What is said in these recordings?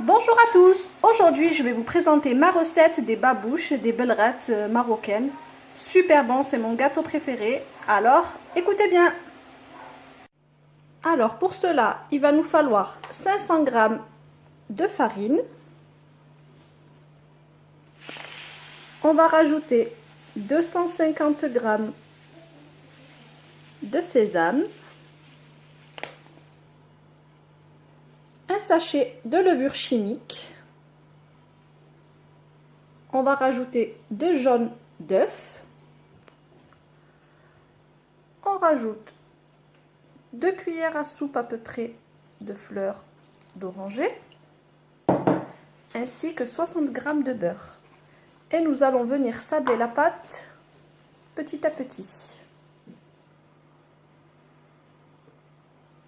Bonjour à tous, aujourd'hui je vais vous présenter ma recette des babouches, des bellerettes marocaines. Super bon, c'est mon gâteau préféré, alors écoutez bien. Alors pour cela, il va nous falloir 500 g de farine. On va rajouter 250 g de sésame. Un sachet de levure chimique. On va rajouter 2 jaunes d'œufs. On rajoute 2 cuillères à soupe à peu près de fleurs d'oranger, ainsi que 60 g de beurre. Et nous allons venir sabler la pâte petit à petit.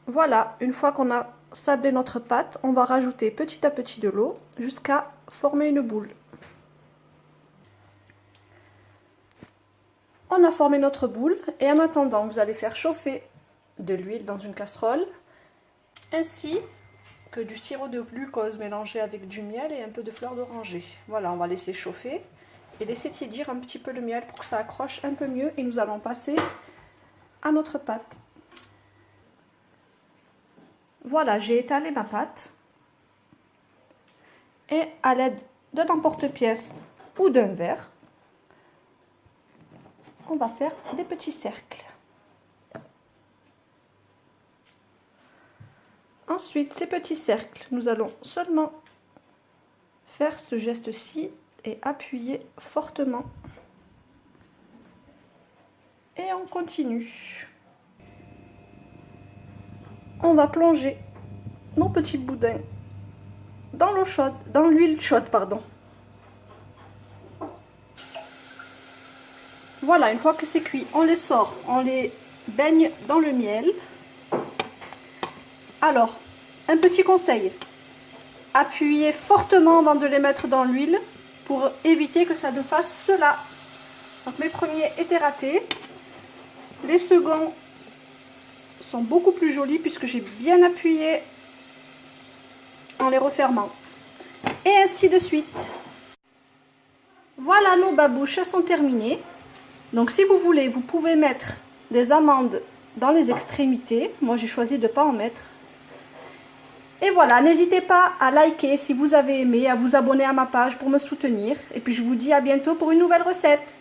Voilà, une fois qu'on a sablé notre pâte, on va rajouter petit à petit de l'eau jusqu'à former une boule. On a formé notre boule et en attendant, vous allez faire chauffer de l'huile dans une casserole ainsi que du sirop de glucose mélangé avec du miel et un peu de fleur d'oranger. Voilà, on va laisser chauffer et laisser tiédir un petit peu le miel pour que ça accroche un peu mieux et nous allons passer à notre pâte. Voilà, j'ai étalé ma pâte et à l'aide d'un emporte-pièce ou d'un verre, on va faire des petits cercles. Ensuite, ces petits cercles, nous allons seulement faire ce geste-ci et appuyer fortement. Et on continue. On va plonger nos petits boudins dans l'eau chaude, dans l'huile chaude, pardon. Voilà, une fois que c'est cuit, on les sort, on les baigne dans le miel. Alors, un petit conseil, appuyez fortement avant de les mettre dans l'huile pour éviter que ça ne fasse cela. Donc mes premiers étaient ratés, les seconds sont beaucoup plus jolis puisque j'ai bien appuyé en les refermant. Et ainsi de suite. Voilà, nos babouches sont terminées. Donc si vous voulez, vous pouvez mettre des amandes dans les extrémités. Moi j'ai choisi de ne pas en mettre. Et voilà, n'hésitez pas à liker si vous avez aimé, à vous abonner à ma page pour me soutenir. Et puis je vous dis à bientôt pour une nouvelle recette.